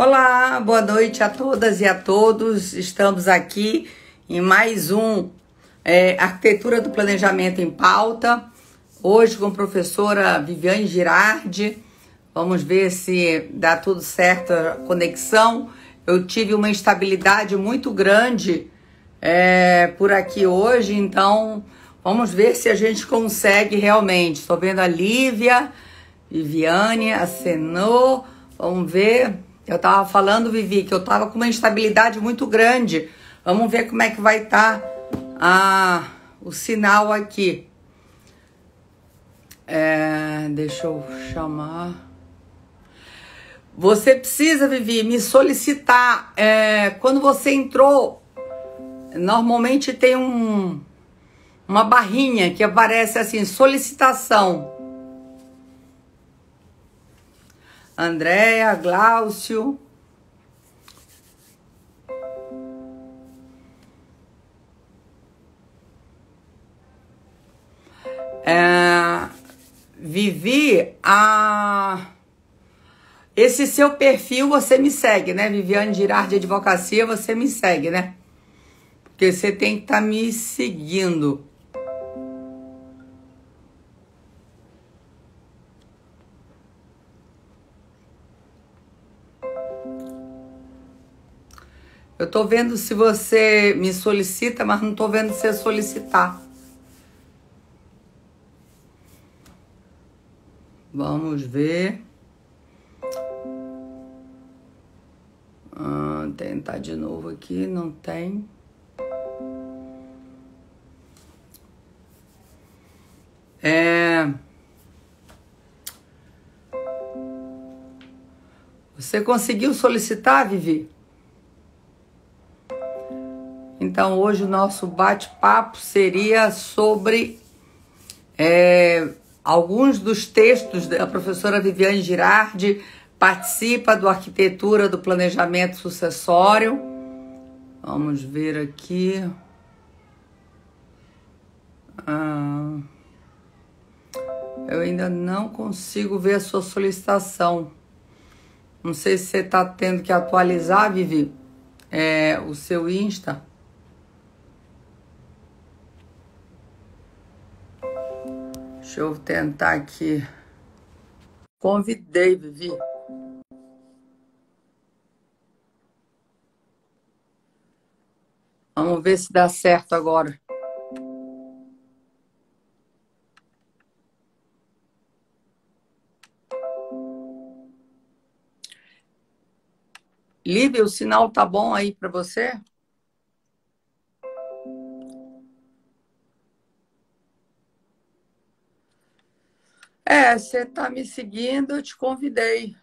Olá, boa noite a todas e a todos. Estamos aqui em mais um Arquitetura do Planejamento em Pauta. Hoje com a professora Viviane Girardi. Vamos ver se dá tudo certo a conexão. Eu tive uma instabilidade muito grande por aqui hoje, então vamos ver se a gente consegue realmente. Estou vendo a Lívia, Viviane, acenou. Vamos ver. Eu estava falando, Vivi, que eu estava com uma instabilidade muito grande. Vamos ver como é que vai estar o sinal aqui. Deixa eu chamar. Você precisa, Vivi, me solicitar. Quando você entrou, normalmente tem uma barrinha que aparece assim, solicitação. Andréia, Glaucio. Vivi, esse seu perfil você me segue, né? Viviane Girardi Advocacia, você me segue, né? Porque você tem que estar me seguindo. Eu tô vendo se você me solicita, mas não tô vendo você solicitar. Vamos ver. Tentar de novo aqui, não tem. Você conseguiu solicitar, Vivi? Então, hoje o nosso bate-papo seria sobre alguns dos textos da professora Viviane Girardi, participa do Arquitetura do Planejamento Sucessório. Vamos ver aqui. Eu ainda não consigo ver a sua solicitação. Não sei se você está tendo que atualizar, Vivi, o seu Insta. Deixa eu tentar aqui. Convidei, Vivi. Vamos ver se dá certo agora. Lívia, o sinal tá bom aí para você? Você tá me seguindo, eu te convidei.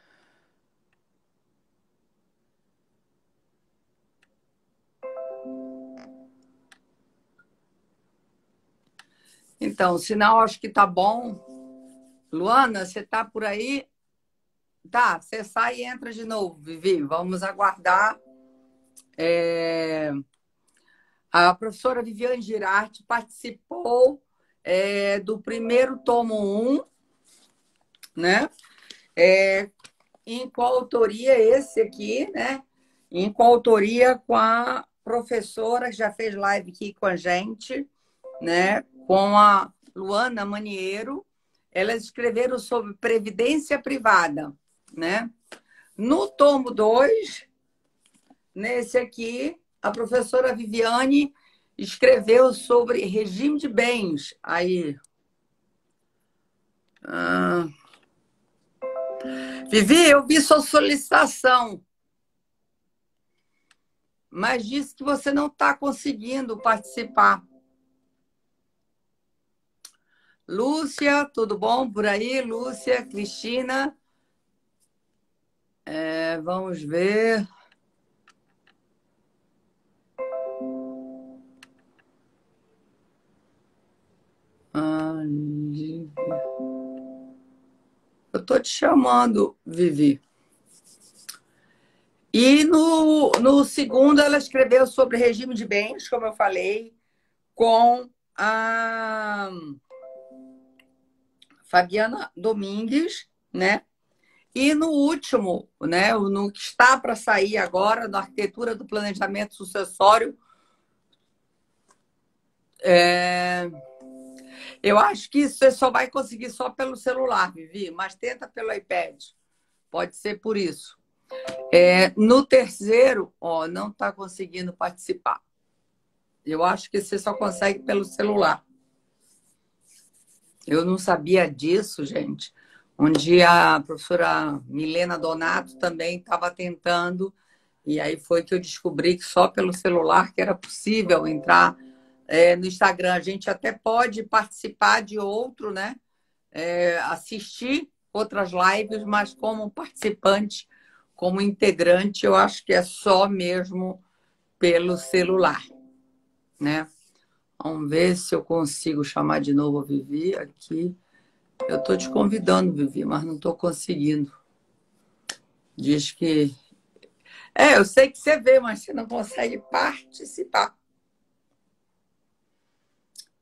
Então, o sinal acho que tá bom. Luana, você tá por aí? Tá, você sai e entra de novo, Vivi. Vamos aguardar. A professora Viviane Girardi participou do primeiro tomo 1, né? Em coautoria esse aqui, né? Em coautoria com a professora que já fez live aqui com a gente, né? Com a Luana Maniero. Elas escreveram sobre previdência privada, né? No tomo 2, nesse aqui, a professora Viviane escreveu sobre regime de bens. Aí. Vivi, eu vi sua solicitação, mas disse que você não está conseguindo participar. Lúcia, tudo bom por aí? Lúcia, Cristina. Vamos ver. Eu estou te chamando, Vivi. E no segundo, ela escreveu sobre regime de bens, como eu falei, com a Fabiana Domingues, né? E no último, né, no que está para sair agora, na arquitetura do planejamento sucessório, eu acho que você só vai conseguir só pelo celular, Vivi, mas tenta pelo iPad. Pode ser por isso. No terceiro, ó, não está conseguindo participar. Eu acho que você só consegue pelo celular. Eu não sabia disso, gente. Um dia a professora Milena Donato também estava tentando, e aí foi que eu descobri que só pelo celular que era possível entrar no Instagram. A gente até pode participar de outro, né? Assistir outras lives, mas como participante, como integrante, eu acho que é só mesmo pelo celular, né? Vamos ver se eu consigo chamar de novo a Vivi aqui. Eu estou te convidando, Vivi, mas não estou conseguindo. Diz que... eu sei que você vê, mas você não consegue participar.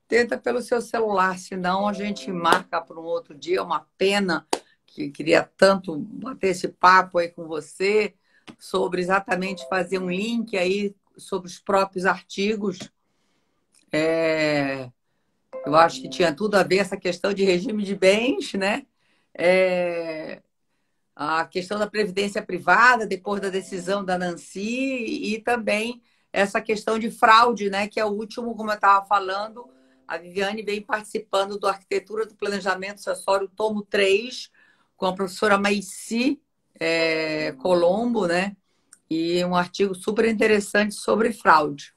Tenta pelo seu celular, senão a gente marca para um outro dia. É uma pena, que queria tanto bater esse papo aí com você sobre exatamente fazer um link aí sobre os próprios artigos. Eu acho que tinha tudo a ver essa questão de regime de bens, né? A questão da previdência privada, depois da decisão da Nancy, e também essa questão de fraude, né? Que é o último, como eu estava falando, a Viviane vem participando do Arquitetura do Planejamento Sucessório, tomo 3, com a professora Maici Colombo, né? E um artigo super interessante sobre fraude.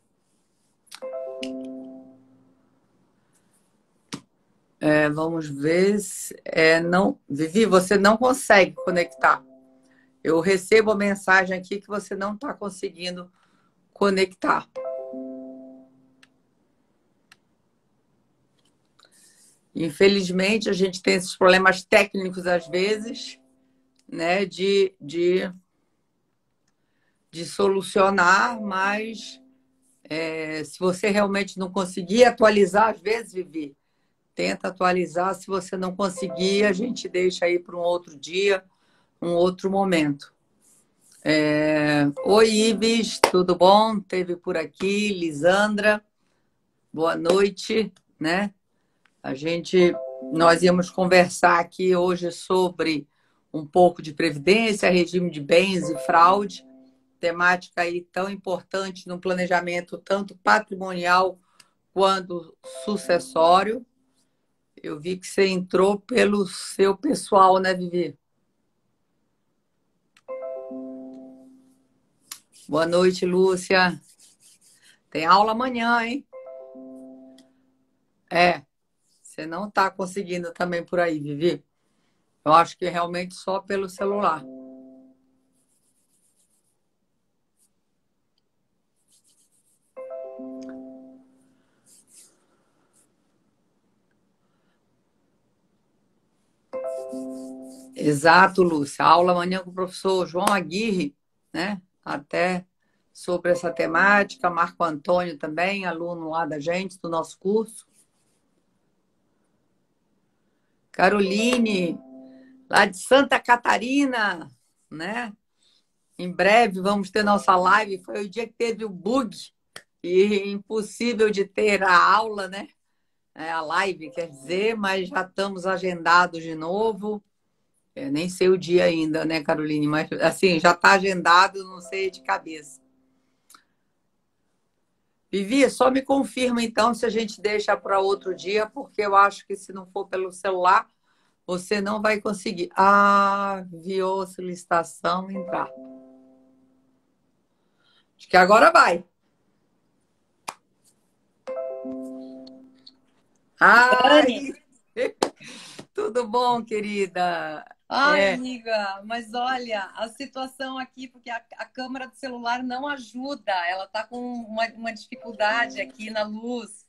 Vamos ver. Não, Vivi, você não consegue conectar. Eu recebo a mensagem aqui que você não está conseguindo conectar. Infelizmente, a gente tem esses problemas técnicos às vezes, né, de solucionar, mas se você realmente não conseguir atualizar, às vezes, Vivi, tenta atualizar. Se você não conseguir, a gente deixa aí para um outro dia, um outro momento. Oi, Ives, tudo bom? Teve por aqui, Lisandra, boa noite, né? Nós íamos conversar aqui hoje sobre um pouco de previdência, regime de bens e fraude, temática aí tão importante no planejamento tanto patrimonial quanto sucessório. Eu vi que você entrou pelo seu pessoal, né, Vivi? Boa noite, Lúcia. Tem aula amanhã, hein? Você não está conseguindo também por aí, Vivi? Eu acho que realmente só pelo celular. Exato, Lúcia. Aula amanhã com o professor João Aguirre, né? Até sobre essa temática. Marco Antônio também, aluno lá da gente, do nosso curso. Caroline, lá de Santa Catarina, né? Em breve vamos ter nossa live. Foi o dia que teve o bug e impossível de ter a aula, né? A live, quer dizer, mas já estamos agendados de novo. Nem sei o dia ainda, né, Caroline? Mas, assim, já está agendado, não sei de cabeça. Vivi, só me confirma, então, se a gente deixa para outro dia, porque eu acho que se não for pelo celular, você não vai conseguir. Enviou solicitação, entrar. Acho que agora vai. Ai, tudo bom, querida? Ai, amiga, mas olha, a situação aqui, porque a câmera do celular não ajuda, ela está com uma dificuldade aqui na luz.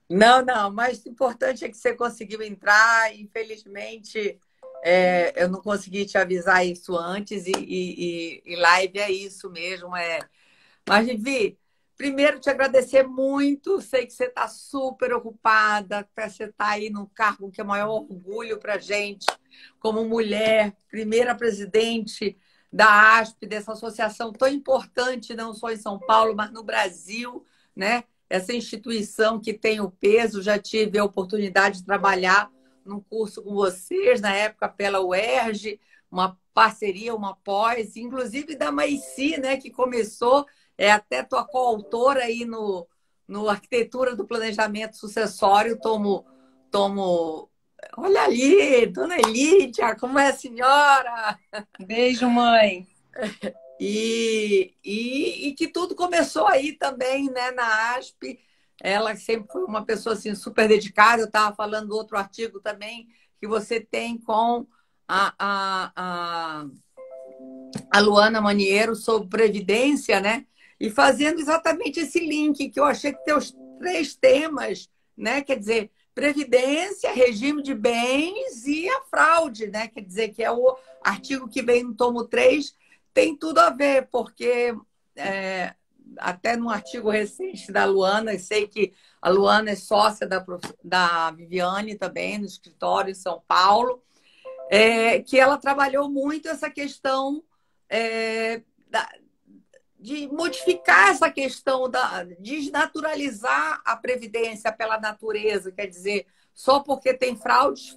Não, mas o importante é que você conseguiu entrar. Infelizmente, eu não consegui te avisar isso antes, e live é isso mesmo. Mas, Vivi, primeiro te agradecer muito. Sei que você está super ocupada, que você está aí no cargo que é o maior orgulho para a gente, como mulher, primeira presidente da ASP, dessa associação tão importante, não só em São Paulo, mas no Brasil, né? Essa instituição que tem o peso. Já tive a oportunidade de trabalhar num curso com vocês, na época pela UERJ, uma parceria, uma pós, inclusive da Maici, né, que começou, até tua coautora aí no Arquitetura do Planejamento Sucessório. Tomo. Olha ali, dona Lídia, como é a senhora? Beijo, mãe. E que tudo começou aí também, né, na ASP. Ela sempre foi uma pessoa assim, super dedicada. Eu estava falando do outro artigo também que você tem com a Luana Maniero sobre Previdência, né? E fazendo exatamente esse link que eu achei que tem os três temas, né? Quer dizer, Previdência, regime de bens e a fraude, né? Quer dizer, que é o artigo que vem no tomo 3, tem tudo a ver, porque até num artigo recente da Luana, eu sei que a Luana é sócia da Viviane também, no escritório em São Paulo, que ela trabalhou muito essa questão de modificar essa questão da desnaturalizar a previdência pela natureza, quer dizer, só porque tem fraudes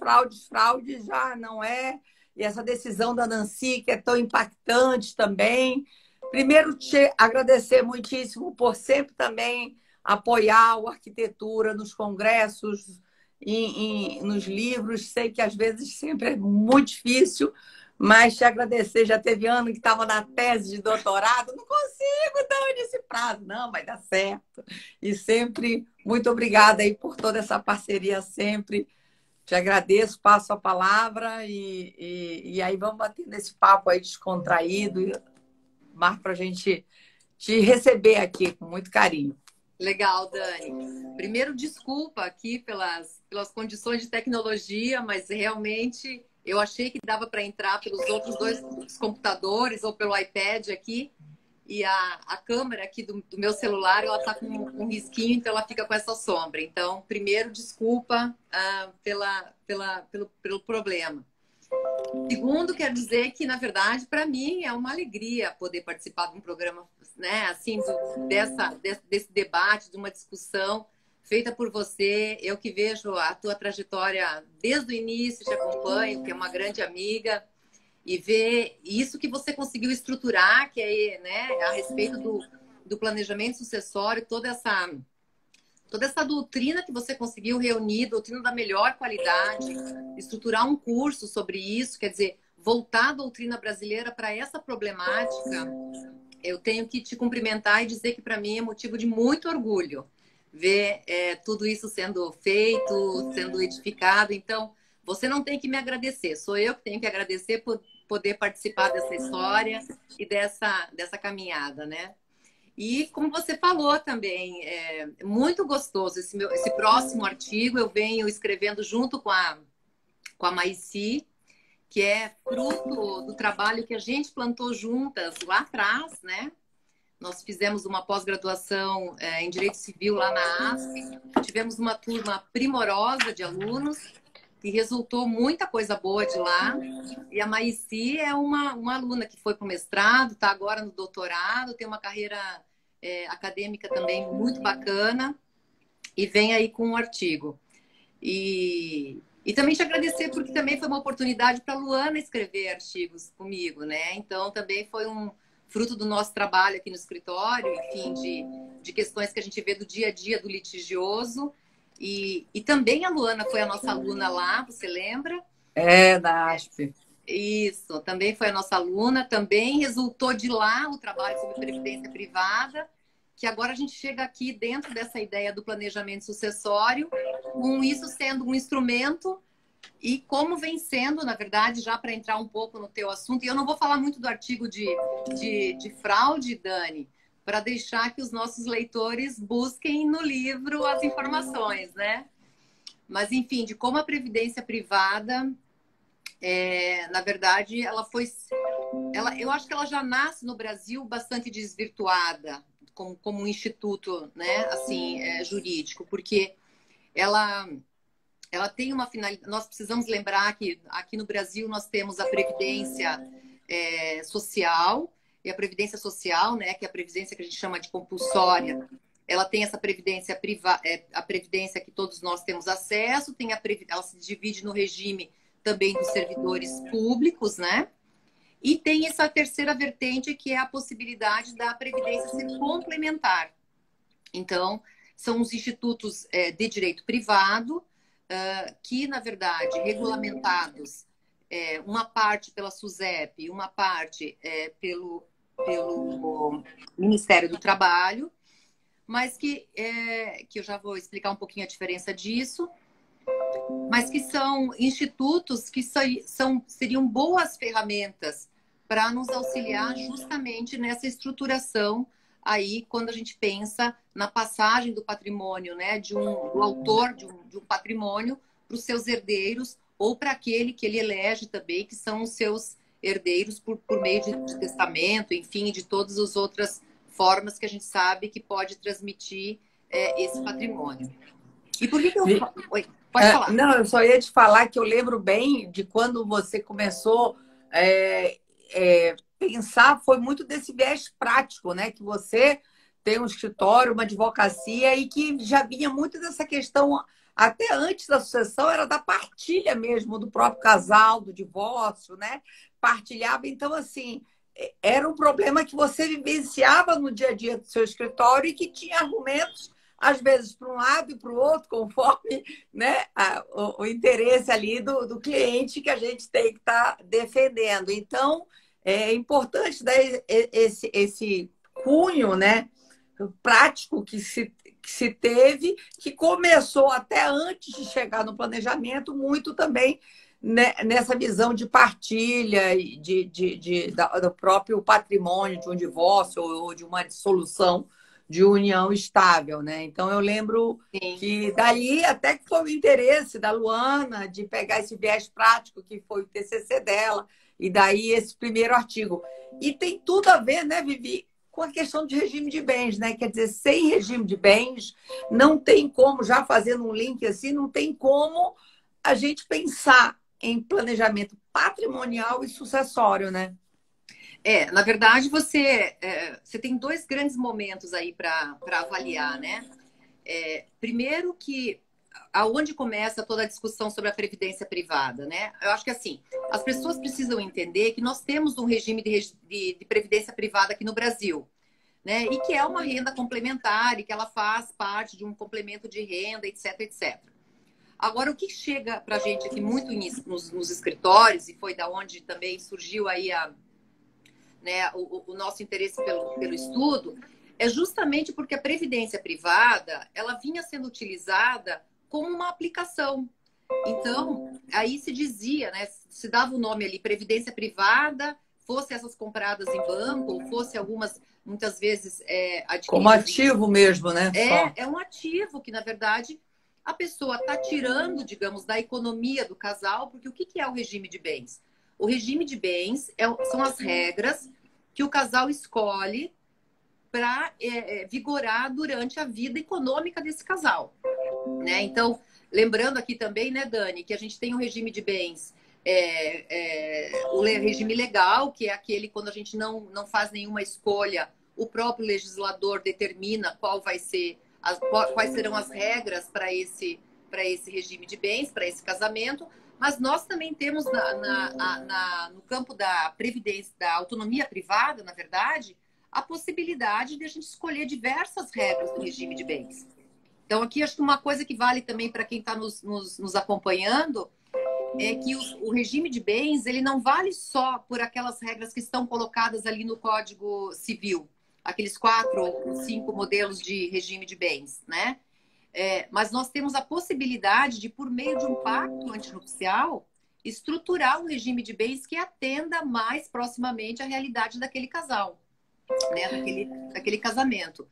já não é. E essa decisão da Nancy, que é tão impactante também. Primeiro, te agradecer muitíssimo por sempre também apoiar a arquitetura nos congressos, nos livros. Sei que às vezes sempre é muito difícil, mas te agradecer. Já teve ano que estava na tese de doutorado, não consigo dar nesse prazo, não, vai dar certo. E sempre, muito obrigada aí por toda essa parceria sempre. Te agradeço, passo a palavra e aí vamos bater nesse papo aí descontraído, Marco, para a gente te receber aqui com muito carinho. Legal, Dani. Primeiro, desculpa aqui pelas condições de tecnologia, mas realmente eu achei que dava para entrar pelos outros dois computadores ou pelo iPad aqui. E a câmera aqui do meu celular, ela está com um risquinho, então ela fica com essa sombra. Então, primeiro, desculpa pelo problema. Segundo, quero dizer que, na verdade, para mim é uma alegria poder participar de um programa, né, assim, desse debate, de uma discussão feita por você. Eu que vejo a tua trajetória desde o início, te acompanho, que é uma grande amiga, e ver isso que você conseguiu estruturar, que é, né, a respeito do planejamento sucessório, toda essa doutrina que você conseguiu reunir, doutrina da melhor qualidade, estruturar um curso sobre isso, quer dizer, voltar a doutrina brasileira para essa problemática. Eu tenho que te cumprimentar e dizer que para mim é motivo de muito orgulho ver tudo isso sendo feito, sendo edificado. Então, você não tem que me agradecer, sou eu que tenho que agradecer por poder participar dessa história e dessa caminhada, né? E como você falou também, é muito gostoso esse próximo artigo. Eu venho escrevendo junto com a Maici, que é fruto do trabalho que a gente plantou juntas lá atrás, né? Nós fizemos uma pós-graduação em Direito Civil lá na ASP, tivemos uma turma primorosa de alunos e resultou muita coisa boa de lá. E a Maici é uma aluna que foi para o mestrado, está agora no doutorado, tem uma carreira acadêmica também muito bacana e vem aí com um artigo. E também te agradecer porque também foi uma oportunidade para a Luana escrever artigos comigo, né? Então também foi um fruto do nosso trabalho aqui no escritório, enfim, de questões que a gente vê do dia a dia do litigioso. E também a Luana foi a nossa aluna lá, você lembra? Da ASP. Isso, também foi a nossa aluna, também resultou de lá o trabalho sobre previdência privada, que agora a gente chega aqui dentro dessa ideia do planejamento sucessório, com isso sendo um instrumento e como vem sendo, na verdade, já para entrar um pouco no teu assunto, e eu não vou falar muito do artigo de fraude, Dani, para deixar que os nossos leitores busquem no livro as informações, né? Mas, enfim, de como a previdência privada, na verdade, eu acho que ela já nasce no Brasil bastante desvirtuada, como um instituto, né, assim, jurídico, porque ela ela tem uma finalidade. Nós precisamos lembrar que aqui no Brasil nós temos a Previdência Social, e a Previdência Social, né, que é a Previdência que a gente chama de compulsória, ela tem essa previdência privada, a previdência que todos nós temos acesso, ela se divide no regime também dos servidores públicos, né? E tem essa terceira vertente, que é a possibilidade da previdência ser complementar. Então, são os institutos de direito privado, que, na verdade, regulamentados, uma parte pela SUSEP, uma parte pelo Ministério do Trabalho, mas que eu já vou explicar um pouquinho a diferença disso, mas que são institutos que seriam boas ferramentas para nos auxiliar justamente nessa estruturação aí, quando a gente pensa na passagem do patrimônio, né, do autor de um patrimônio para os seus herdeiros, ou para aquele que ele elege também, que são os seus herdeiros por meio de testamento, enfim, de todas as outras formas que a gente sabe que pode transmitir esse patrimônio. E por que eu... Oi, pode falar. Não, eu só ia te falar que eu lembro bem de quando você começou pensar, foi muito desse viés prático, né? Que você tem um escritório, uma advocacia, e que já vinha muito dessa questão, até antes da sucessão, era da partilha mesmo, do próprio casal, do divórcio, né? Partilhava, então, assim, era um problema que você vivenciava no dia a dia do seu escritório e que tinha argumentos, às vezes, para um lado e para o outro, conforme, né, o interesse ali do cliente que a gente tem que estar defendendo. Então, é importante dar esse cunho, né, prático que se teve, que começou até antes de chegar no planejamento, muito também nessa visão de partilha do próprio patrimônio, de um divórcio ou de uma dissolução de união estável, né? Então, eu lembro Sim. que dali até que foi o interesse da Luana de pegar esse viés prático, que foi o TCC dela, e daí esse primeiro artigo. E tem tudo a ver, né, Vivi, com a questão de regime de bens, né? Quer dizer, sem regime de bens, não tem como, já fazendo um link assim, não tem como a gente pensar em planejamento patrimonial e sucessório, né? Na verdade, você tem dois grandes momentos aí para avaliar, né? Primeiro que aonde começa toda a discussão sobre a previdência privada, né? Eu acho que assim, as pessoas precisam entender que nós temos um regime de previdência privada aqui no Brasil, né? E que é uma renda complementar e que ela faz parte de um complemento de renda, etc, etc. Agora, o que chega para a gente aqui muito nos escritórios, e foi da onde também surgiu aí o nosso interesse pelo estudo, é justamente porque a previdência privada ela vinha sendo utilizada como uma aplicação. Então, aí se dizia, né, se dava o nome ali, previdência privada, fosse essas compradas em banco, ou fosse algumas, muitas vezes, adquiridas... Como ativo mesmo, né? É um ativo que, na verdade, a pessoa está tirando, digamos, da economia do casal, porque o que é o regime de bens? O regime de bens são as regras que o casal escolhe para vigorar durante a vida econômica desse casal, né? Então, lembrando aqui também, né, Dani, que a gente tem um regime de bens, o regime legal, que é aquele quando a gente não faz nenhuma escolha, o próprio legislador determina quais serão as regras para esse regime de bens, para esse casamento. Mas nós também temos no campo da previdência, da autonomia privada, na verdade, a possibilidade de a gente escolher diversas regras do regime de bens. Então, aqui acho que uma coisa que vale também para quem está nos acompanhando é que o regime de bens ele não vale só por aquelas regras que estão colocadas ali no Código Civil, aqueles 4 ou 5 modelos de regime de bens, né? Mas nós temos a possibilidade de, por meio de um pacto antinupcial, estruturar um regime de bens que atenda mais proximamente à realidade daquele casal, né? daquele casamento.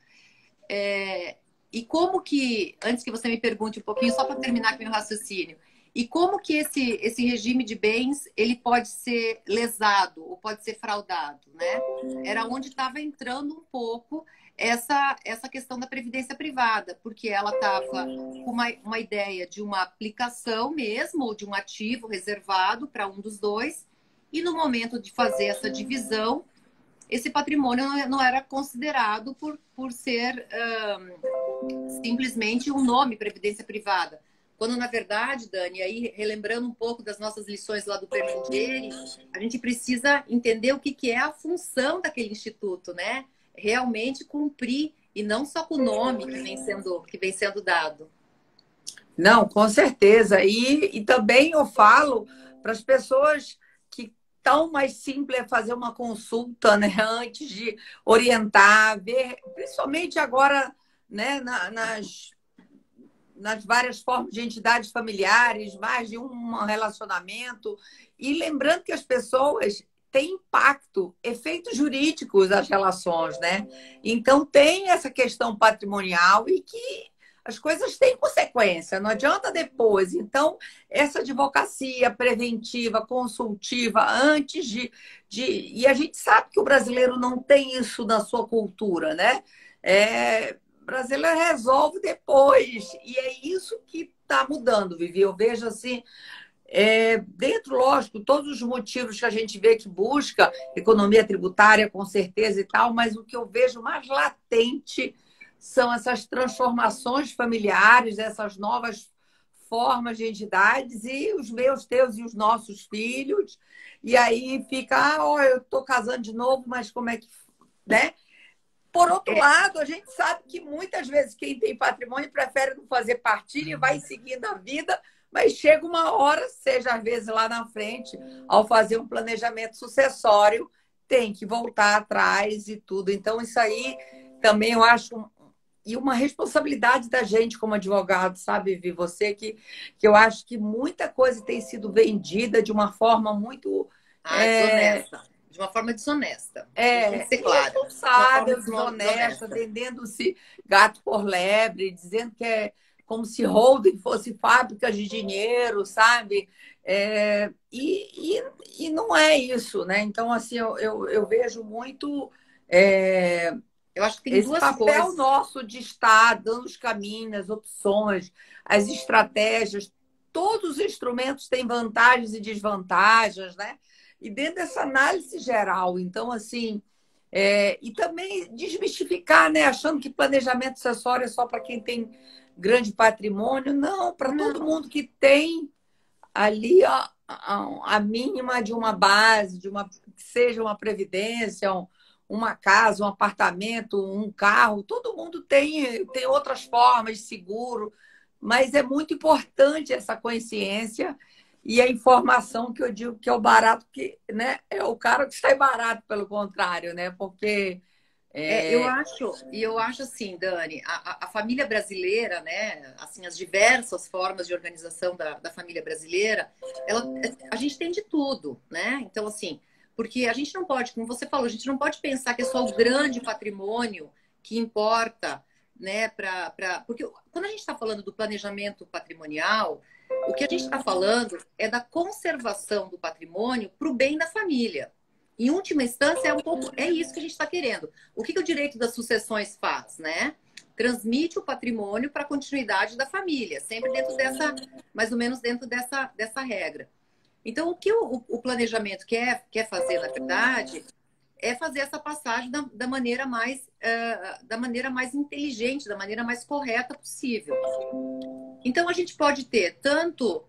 E como que, antes que você me pergunte um pouquinho, só para terminar com o meu raciocínio, E como que esse regime de bens ele pode ser lesado ou pode ser fraudado, né? Era onde estava entrando um pouco essa questão da previdência privada, porque ela estava com uma ideia de uma aplicação mesmo, ou de um ativo reservado para um dos dois, e no momento de fazer essa divisão, esse patrimônio não era considerado por ser simplesmente um nome previdência privada. Quando, na verdade, Dani, aí relembrando um pouco das nossas lições lá do Perlingeri, a gente precisa entender o que é a função daquele instituto, né? Realmente cumprir, e não só com o nome que vem sendo dado. Não, com certeza. E também eu falo para as pessoas que tão mais simples é fazer uma consulta, né, antes de orientar, ver, principalmente agora, né, nas várias formas de entidades familiares, mais de um relacionamento. E lembrando que as pessoas têm impacto, efeitos jurídicos as relações, né? Então tem essa questão patrimonial e que as coisas têm consequência, não adianta depois. Então, essa advocacia preventiva, consultiva, antes E a gente sabe que o brasileiro não tem isso na sua cultura, né? O brasileiro resolve depois. E é isso que está mudando, Vivi. Eu vejo assim, dentro, lógico, todos os motivos que a gente vê que busca economia tributária, com certeza e tal, mas o que eu vejo mais latente são essas transformações familiares, essas novas formas de entidades e os meus, teus e os nossos filhos. E aí fica, eu estou casando de novo, mas como é que... né? Por outro lado, a gente sabe que muitas vezes quem tem patrimônio prefere não fazer partilha e vai seguindo a vida, mas chega uma hora, seja às vezes lá na frente, ao fazer um planejamento sucessório, tem que voltar atrás e tudo. Então, isso aí também eu acho... E uma responsabilidade da gente como advogado, sabe, Vi? Você que eu acho que muita coisa tem sido vendida de uma forma muito... desonesta. De uma forma desonesta. Tem que ser claro. Irresponsável, desonesta, vendendo-se gato por lebre, dizendo que é como se holding fosse fábrica de dinheiro, sabe? E não é isso, né? Então, assim, eu vejo muito... eu acho que tem esse duas papel coisas. nosso de estar dando os caminhos, as opções, as estratégias. Todos os instrumentos têm vantagens e desvantagens, né? E dentro dessa análise geral, então, assim, e também desmistificar, né? Achando que planejamento acessório é só para quem tem grande patrimônio. Não, para todo mundo que tem ali a mínima de uma base, que seja uma previdência, uma casa, um apartamento, um carro. Todo mundo tem outras formas de seguro, mas é muito importante essa consciência e a informação que eu digo que é o barato, que, né, é o cara que sai barato, pelo contrário, né? Porque eu acho assim, Dani, a família brasileira, né? Assim, as diversas formas de organização da família brasileira, a gente tem de tudo, né? Então, assim, porque a gente não pode, como você falou, a gente não pode pensar que é só o grande patrimônio que importa, né? Porque quando a gente está falando do planejamento patrimonial, o que a gente está falando é da conservação do patrimônio para o bem da família. Em última instância, é isso que a gente está querendo. O que o direito das sucessões faz, né? Transmite o patrimônio para a continuidade da família, sempre mais ou menos dentro dessa regra. Então, o que o planejamento quer fazer, na verdade, é fazer essa passagem da maneira mais inteligente, da maneira mais correta possível. Então, a gente pode ter tanto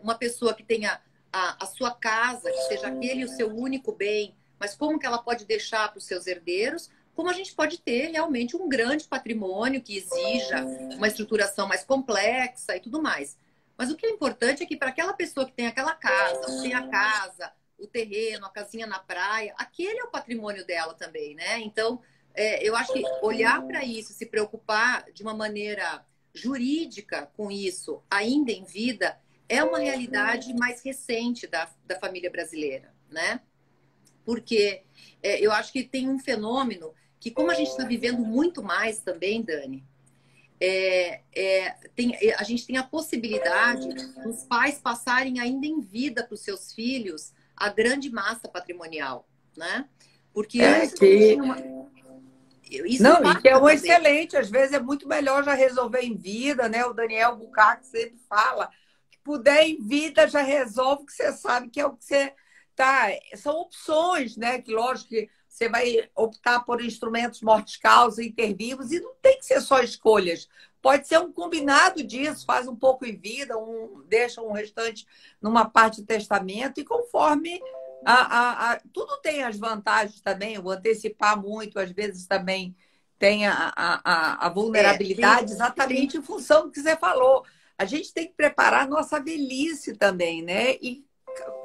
uma pessoa que tenha a sua casa, que seja aquele o seu único bem, mas como que ela pode deixar para os seus herdeiros, como a gente pode ter realmente um grande patrimônio que exija uma estruturação mais complexa e tudo mais. Mas o que é importante é que para aquela pessoa que tem aquela casa, tem a casa, o terreno, a casinha na praia, aquele é o patrimônio dela também, né? Então, eu acho que olhar para isso, se preocupar de uma maneira jurídica com isso, ainda em vida, é uma realidade mais recente da família brasileira, né? Porque eu acho que tem um fenômeno que, como a gente está vivendo muito mais também, Dani, a gente tem a possibilidade dos pais passarem ainda em vida para os seus filhos a grande massa patrimonial, né? Porque É antes não que tinha uma... Isso Não, e que é impacta um também. excelente, às vezes é muito melhor já resolver em vida, né? O Daniel Bucaque sempre fala que puder em vida já resolve, que você sabe que é o que você tá. São opções, né? Que lógico que você vai optar por instrumentos mortis-causa, intervivos, e não tem que ser só escolhas. Pode ser um combinado disso, faz um pouco em vida, deixa um restante numa parte de testamento, e conforme tudo tem as vantagens também, o antecipar muito, às vezes também tem a vulnerabilidade, Tem, exatamente em função do que você falou. A gente tem que preparar a nossa velhice também, né? E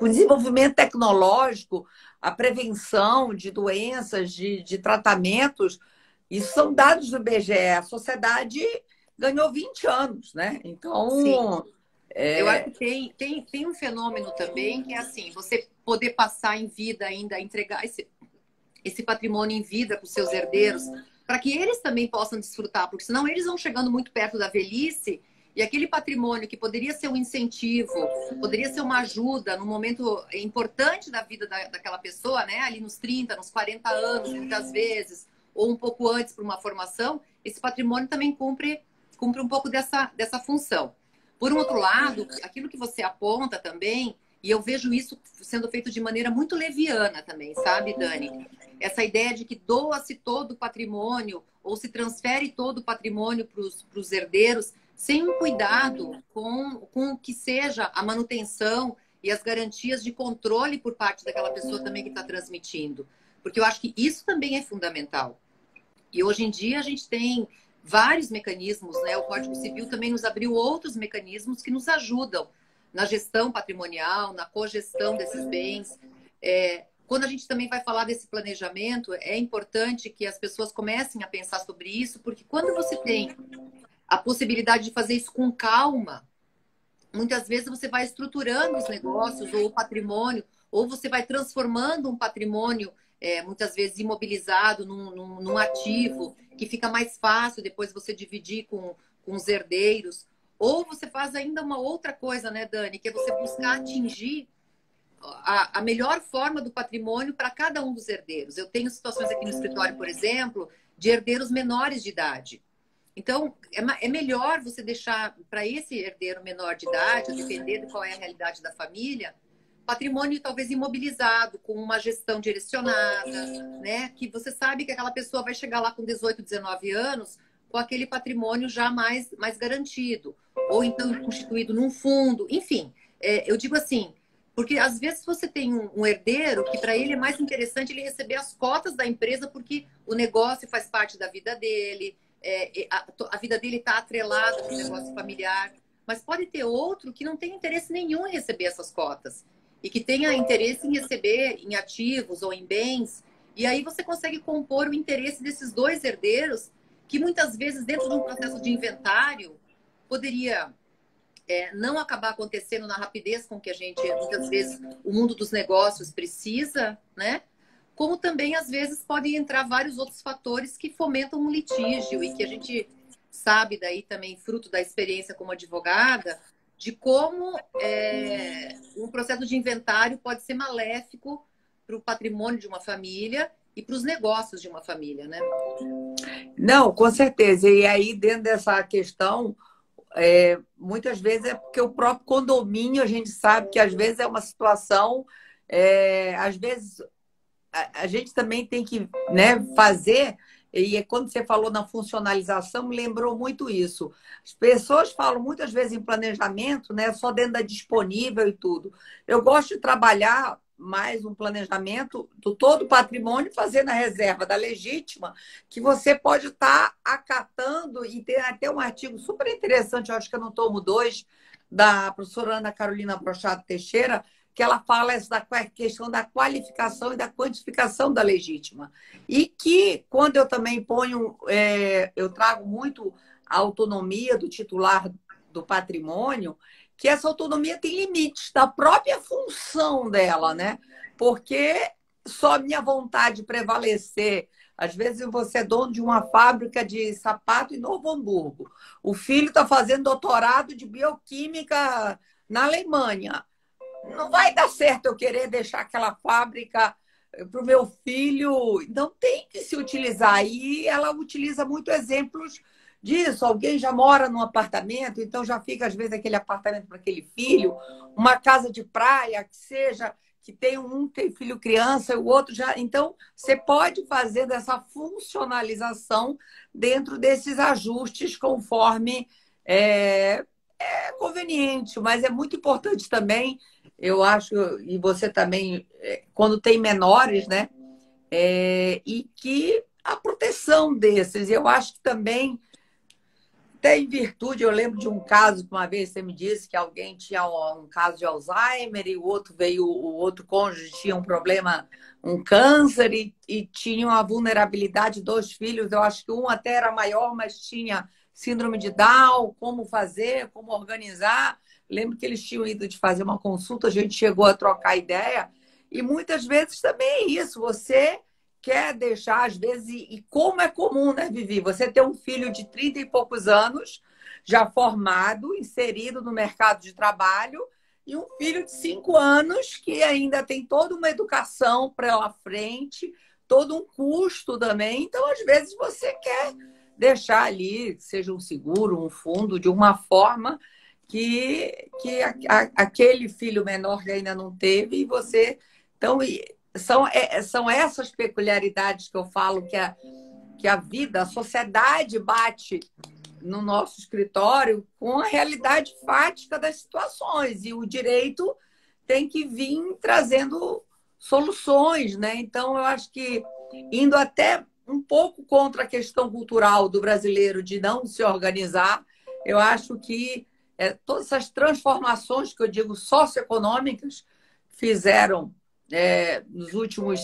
o desenvolvimento tecnológico, a prevenção de doenças, de tratamentos, isso são dados do IBGE. A sociedade ganhou 20 anos, né? sim. Então, Eu acho que é, tem um fenômeno também que é assim, você poder passar em vida ainda, entregar esse patrimônio em vida para os seus herdeiros, para que eles também possam desfrutar, porque senão eles vão chegando muito perto da velhice e aquele patrimônio que poderia ser um incentivo, poderia ser uma ajuda num momento importante da vida daquela pessoa, né? Ali nos 30, nos 40 anos, muitas vezes, ou um pouco antes para uma formação, esse patrimônio também cumpre um pouco dessa função. Por um outro lado, aquilo que você aponta também, e eu vejo isso sendo feito de maneira muito leviana também, sabe, Dani? Essa ideia de que doa-se todo o patrimônio ou se transfere todo o patrimônio para os herdeiros sem um cuidado com o que seja a manutenção e as garantias de controle por parte daquela pessoa também que está transmitindo. Porque eu acho que isso também é fundamental. E hoje em dia a gente tem vários mecanismos, né? O Código Civil também nos abriu outros mecanismos que nos ajudam na gestão patrimonial, na cogestão desses bens. Quando a gente também vai falar desse planejamento, é importante que as pessoas comecem a pensar sobre isso, porque quando você tem a possibilidade de fazer isso com calma, muitas vezes você vai estruturando os negócios ou o patrimônio, ou você vai transformando um patrimônio, muitas vezes imobilizado, num ativo, que fica mais fácil depois você dividir com os herdeiros. Ou você faz ainda uma outra coisa, né, Dani, que é você buscar atingir a melhor forma do patrimônio para cada um dos herdeiros. Eu tenho situações aqui no escritório, por exemplo, de herdeiros menores de idade. Então, é melhor você deixar para esse herdeiro menor de idade, a depender de qual é a realidade da família, patrimônio talvez imobilizado, com uma gestão direcionada, né? Que você sabe que aquela pessoa vai chegar lá com 18, 19 anos com aquele patrimônio já mais garantido, ou então constituído num fundo, enfim. Eu digo assim, porque às vezes você tem um herdeiro que para ele é mais interessante ele receber as cotas da empresa porque o negócio faz parte da vida dele, a vida dele está atrelada com o negócio familiar. Mas pode ter outro que não tem interesse nenhum em receber essas cotas e que tenha interesse em receber em ativos ou em bens. E aí você consegue compor o interesse desses dois herdeiros que muitas vezes dentro de um processo de inventário poderia não acabar acontecendo na rapidez com que a gente, muitas vezes, o mundo dos negócios precisa, né? Como também, às vezes, podem entrar vários outros fatores que fomentam um litígio e que a gente sabe daí também, fruto da experiência como advogada, de como um processo de inventário pode ser maléfico para o patrimônio de uma família e para os negócios de uma família, né? não, com certeza. E aí, dentro dessa questão, muitas vezes é porque o próprio condomínio, a gente sabe que às vezes é uma situação, às vezes a gente também tem que, né, fazer, e quando você falou na funcionalização, me lembrou muito isso. As pessoas falam muitas vezes em planejamento, né, só dentro da disponível e tudo. Eu gosto de trabalhar mais um planejamento do todo o patrimônio, fazendo a reserva da legítima, que você pode estar acatando, e tem até um artigo super interessante, eu acho que é no tomo 2 da professora Ana Carolina Brochato Teixeira, que ela fala da questão da qualificação e da quantificação da legítima. E que, quando eu também ponho, eu trago muito a autonomia do titular do patrimônio, que essa autonomia tem limites da própria função dela, né? Porque só minha vontade prevalecer. Às vezes você é dono de uma fábrica de sapato em Novo Hamburgo. O filho está fazendo doutorado de bioquímica na Alemanha. Não vai dar certo eu querer deixar aquela fábrica para o meu filho. Não tem que se utilizar. E ela utiliza muito exemplos disso. Alguém já mora num apartamento, então já fica, às vezes, aquele apartamento para aquele filho, uma casa de praia, que seja, que tem um tem filho criança e o outro já. Então, você pode fazer dessa funcionalização dentro desses ajustes conforme é conveniente, mas é muito importante também, eu acho, e você também, quando tem menores, né? E que a proteção desses, eu acho que também tem virtude. Eu lembro de um caso que uma vez você me disse que alguém tinha um caso de Alzheimer e o outro veio, o outro cônjuge tinha um problema, um câncer e tinha uma vulnerabilidade dos filhos. Eu acho que um até era maior, mas tinha síndrome de Down, como fazer, como organizar. Lembro que eles tinham ido de fazer uma consulta, a gente chegou a trocar ideia e muitas vezes também é isso, você quer deixar, às vezes, e como é comum, né, Vivi? Você ter um filho de 30 e poucos anos, já formado, inserido no mercado de trabalho, e um filho de 5 anos que ainda tem toda uma educação pela frente, todo um custo também. Então, às vezes, você quer deixar ali, seja um seguro, um fundo, de uma forma que aquele filho menor que ainda não teve, e você. Então, são essas peculiaridades que eu falo que a vida, a sociedade bate no nosso escritório com a realidade fática das situações. E o direito tem que vir trazendo soluções, né? Então, eu acho que indo até um pouco contra a questão cultural do brasileiro de não se organizar, eu acho que todas essas transformações que eu digo socioeconômicas fizeram nos últimos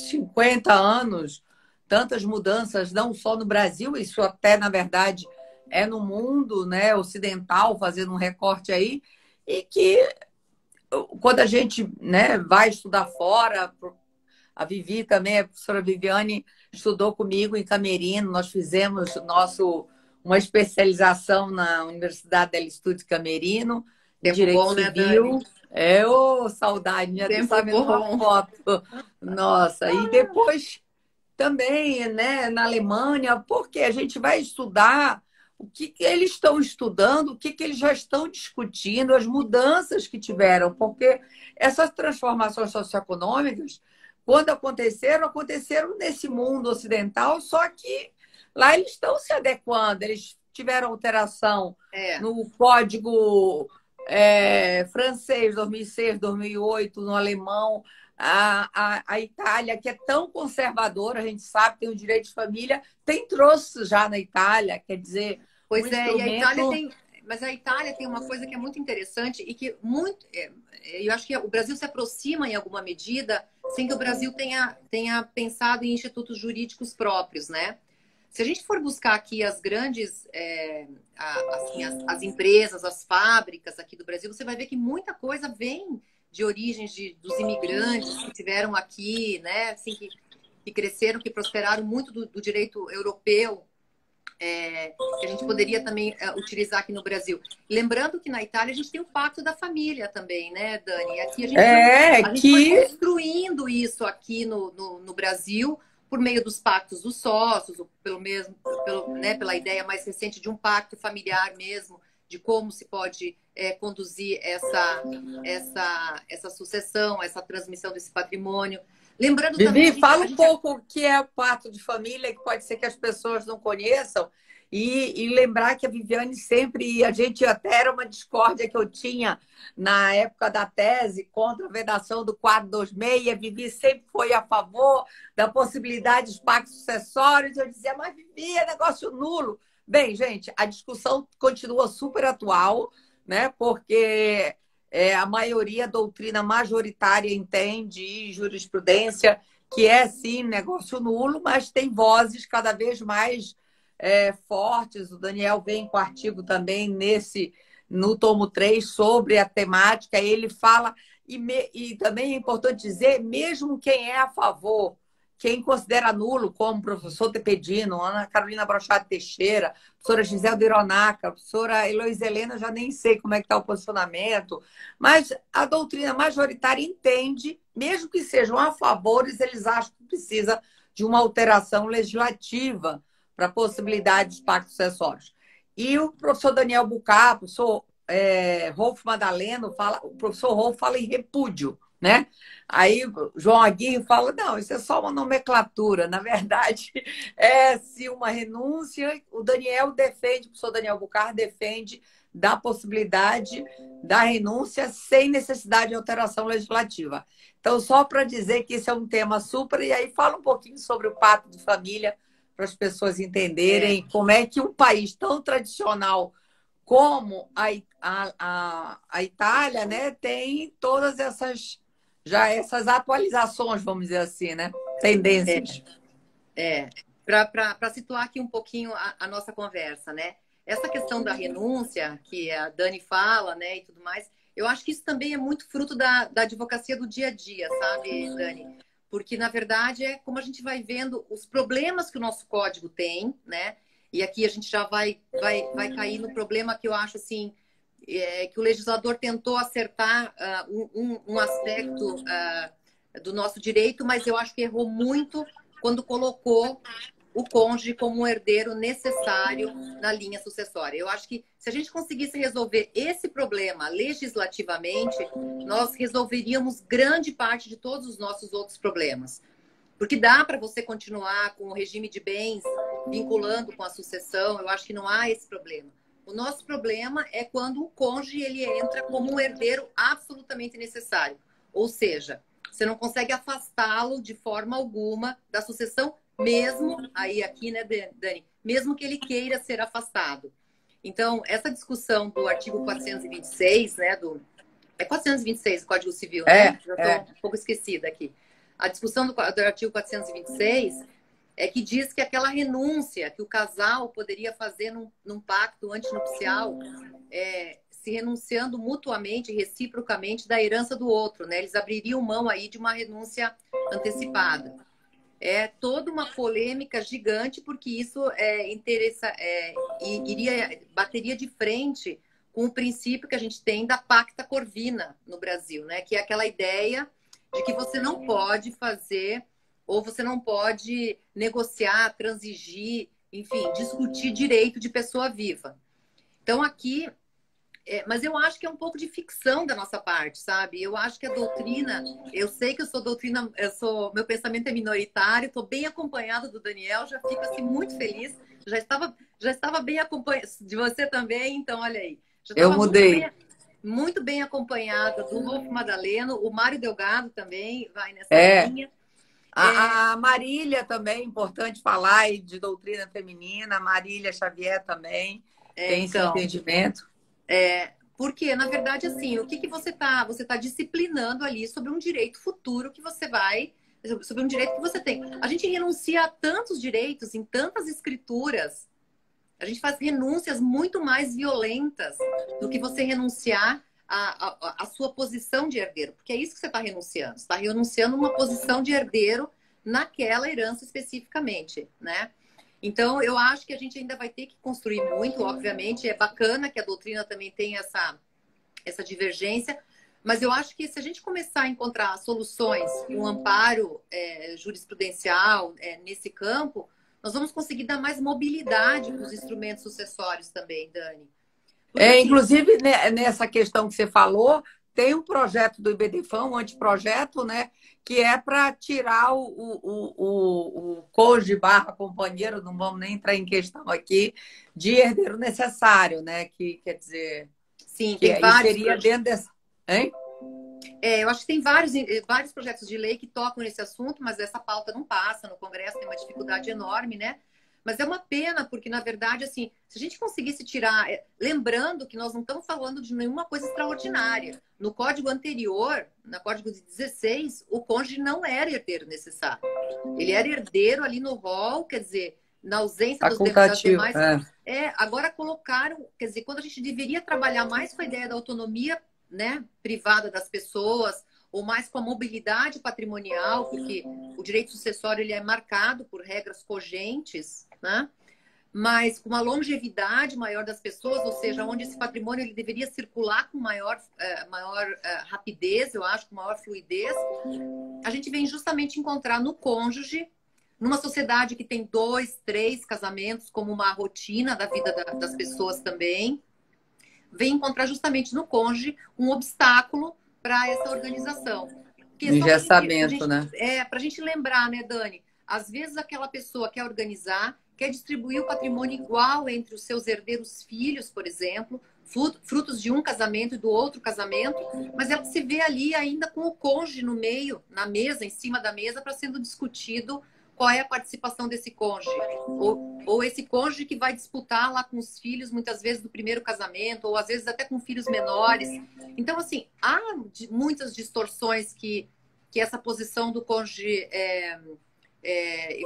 50 anos, tantas mudanças, não só no Brasil, isso até, na verdade, é no mundo, né, ocidental, fazendo um recorte aí, e que quando a gente, né, vai estudar fora, a Vivi também, a professora Viviane, estudou comigo em Camerino, nós fizemos uma especialização na Universidade del Estúdio Camerino, em Direito bom, Civil. Né, Saudade, minha Deus, tempo bom. uma foto. Nossa, e depois também, né, na Alemanha, porque a gente vai estudar o que eles estão estudando, o que eles já estão discutindo, as mudanças que tiveram, porque essas transformações socioeconômicas, quando aconteceram nesse mundo ocidental, só que lá eles estão se adequando, eles tiveram alteração no código francês, 2006, 2008, no alemão, a Itália, que é tão conservadora, a gente sabe, tem o direito de família, tem trouxe já na Itália, quer dizer... Pois e a Itália tem... Mas a Itália tem uma coisa que é muito interessante e que eu acho que o Brasil se aproxima em alguma medida sem que o Brasil tenha pensado em institutos jurídicos próprios, né? Se a gente for buscar aqui as grandes, assim, as empresas, as fábricas aqui do Brasil, você vai ver que muita coisa vem de origens dos imigrantes que tiveram aqui, né? Assim, que cresceram, que prosperaram muito do direito europeu, que a gente poderia também utilizar aqui no Brasil. Lembrando que na Itália a gente tem o Pacto da Família também, né, Dani? Aqui a gente foi construindo isso aqui no Brasil por meio dos pactos dos sócios, ou pela ideia mais recente de um pacto familiar mesmo, de como se pode conduzir essa sucessão, essa transmissão desse patrimônio. Lembrando Vivi, também... fala um pouco o que é o pacto de família, que pode ser que as pessoas não conheçam, e lembrar que a Viviane sempre, a gente até era uma discórdia que eu tinha na época da tese contra a vedação do 426, a Vivi sempre foi a favor da possibilidade dos pactos sucessórios, eu dizia, mas Vivi, é negócio nulo. Bem, gente, a discussão continua super atual, né? Porque a maioria, a doutrina majoritária entende, e jurisprudência, que é sim negócio nulo, mas tem vozes cada vez mais fortes. O Daniel vem com artigo também no tomo 3 sobre a temática, ele fala, e também é importante dizer, mesmo quem é a favor, quem considera nulo, como o professor Tepedino, Ana Carolina Brochado Teixeira, professora Gisela Ironaca, professora Heloísa Helena, já nem sei como é que está o posicionamento, mas a doutrina majoritária entende, mesmo que sejam a favores, eles acham que precisa de uma alteração legislativa para a possibilidade dos pactos sucessórios. E o professor Daniel Bucá, o professor Rolfo Madaleno, o professor Rolfo fala em repúdio, né? Aí João Aguirre fala, não, isso é só uma nomenclatura. Na verdade, se uma renúncia, o Daniel defende, o professor Daniel Bucar defende da possibilidade da renúncia sem necessidade de alteração legislativa. Então, só para dizer que esse é um tema super, e aí fala um pouquinho sobre o pacto de família, para as pessoas entenderem como é que um país tão tradicional como a Itália, né, tem todas essas atualizações, vamos dizer assim, né? Tendências. Para situar aqui um pouquinho a nossa conversa, né? Essa questão da renúncia, que a Dani fala, né, e tudo mais, eu acho que isso também é muito fruto da advocacia do dia a dia, sabe, Dani? Porque, na verdade, é como a gente vai vendo os problemas que o nosso código tem, né? E aqui a gente já vai cair no problema que eu acho, assim, que o legislador tentou acertar um aspecto do nosso direito, mas eu acho que errou muito quando colocou o cônjuge como um herdeiro necessário na linha sucessória. Eu acho que se a gente conseguisse resolver esse problema legislativamente, nós resolveríamos grande parte de todos os nossos outros problemas. Porque dá para você continuar com o regime de bens vinculando com a sucessão, eu acho que não há esse problema. O nosso problema é quando o cônjuge ele entra como um herdeiro absolutamente necessário. Ou seja, você não consegue afastá-lo de forma alguma da sucessão, mesmo, aí aqui, né, Dani, mesmo que ele queira ser afastado. Então, essa discussão do artigo 426, né, é 426 do Código Civil, né? Já estou um pouco esquecida aqui. A discussão do artigo 426 é que diz que aquela renúncia que o casal poderia fazer num pacto antinupcial, se renunciando mutuamente, reciprocamente, da herança do outro, né? Eles abririam mão aí de uma renúncia antecipada. É toda uma polêmica gigante, porque isso bateria de frente com o princípio que a gente tem da pacta corvina no Brasil, né? Que é aquela ideia de que você não pode fazer ou você não pode negociar, transigir, enfim, discutir direito de pessoa viva. Então, aqui... mas eu acho que é um pouco de ficção da nossa parte, sabe? Eu acho que a doutrina... Eu sei que eu sou doutrina... meu pensamento é minoritário, estou bem acompanhada do Daniel, já fico assim muito feliz. Já estava bem acompanhada de você também, então olha aí. Eu mudei. Muito bem acompanhada do Rolfo Madaleno, o Mário Delgado também vai nessa linha. A Marília também, importante falar, e de doutrina feminina, a Marília Xavier também tem esse entendimento. Porque, na verdade, assim, o que você tá disciplinando ali sobre um direito futuro que você vai, sobre um direito que você tem. A gente renuncia a tantos direitos em tantas escrituras. A gente faz renúncias muito mais violentas do que você renunciar à sua posição de herdeiro. Porque é isso que você está renunciando. Você está renunciando a uma posição de herdeiro naquela herança especificamente, né? Então, eu acho que a gente ainda vai ter que construir muito, obviamente. É bacana que a doutrina também tenha essa divergência, mas eu acho que se a gente começar a encontrar soluções, um amparo jurisprudencial nesse campo, nós vamos conseguir dar mais mobilidade para os instrumentos sucessórios também, Dani. Inclusive, nessa questão que você falou, tem um projeto do IBDFAM, um anteprojeto, né, que é para tirar o cônjuge barra companheiro, não vamos nem entrar em questão aqui, de herdeiro necessário, né? Que quer dizer... Sim, tem vários... seria dentro dessa... Hein? Eu acho que tem vários projetos de lei que tocam nesse assunto, mas essa pauta não passa no Congresso, tem uma dificuldade enorme, né? Mas é uma pena, porque, na verdade, assim, se a gente conseguisse tirar... Lembrando que nós não estamos falando de nenhuma coisa extraordinária. No código anterior, no código de 16, o cônjuge não era herdeiro necessário. Ele era herdeiro ali no rol, quer dizer, na ausência das demais... Agora colocaram... Quer dizer, quando a gente deveria trabalhar mais com a ideia da autonomia né, privada das pessoas, ou mais com a mobilidade patrimonial, porque o direito sucessório ele é marcado por regras cogentes, né? Mas com uma longevidade maior das pessoas, ou seja, onde esse patrimônio ele deveria circular com maior rapidez, eu acho, com maior fluidez, a gente vem justamente encontrar no cônjuge, numa sociedade que tem 2, 3 casamentos como uma rotina da vida das pessoas também, vem encontrar justamente no cônjuge um obstáculo para essa organização. Porque Engessamento, né? Para a gente lembrar, né, Dani? Às vezes aquela pessoa quer organizar, quer distribuir o patrimônio igual entre os seus herdeiros filhos, por exemplo, frutos de um casamento e do outro casamento, mas ela se vê ali ainda com o cônjuge no meio, na mesa, em cima da mesa, para sendo discutido qual é a participação desse cônjuge. Ou esse cônjuge que vai disputar lá com os filhos, muitas vezes do primeiro casamento, ou às vezes até com filhos menores. Então, assim, há muitas distorções que essa posição do cônjuge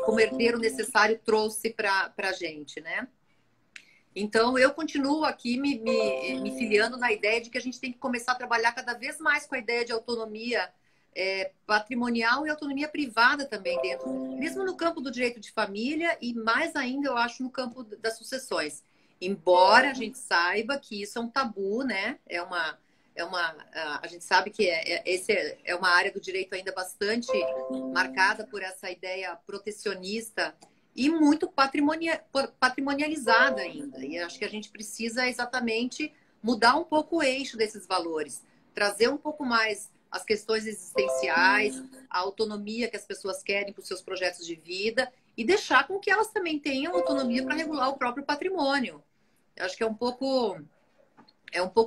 como herdeiro necessário trouxe para a gente, né? Então, eu continuo aqui me filiando na ideia de que a gente tem que começar a trabalhar cada vez mais com a ideia de autonomia patrimonial e autonomia privada também dentro, mesmo no campo do direito de família e mais ainda, eu acho, no campo das sucessões. Embora a gente saiba que isso é um tabu, né? A gente sabe que esse é uma área do direito ainda bastante marcada por essa ideia protecionista e muito patrimonializada ainda. E acho que a gente precisa exatamente mudar um pouco o eixo desses valores, trazer um pouco mais as questões existenciais, a autonomia que as pessoas querem para os seus projetos de vida e deixar com que elas também tenham autonomia para regular o próprio patrimônio. Eu acho que é um pouco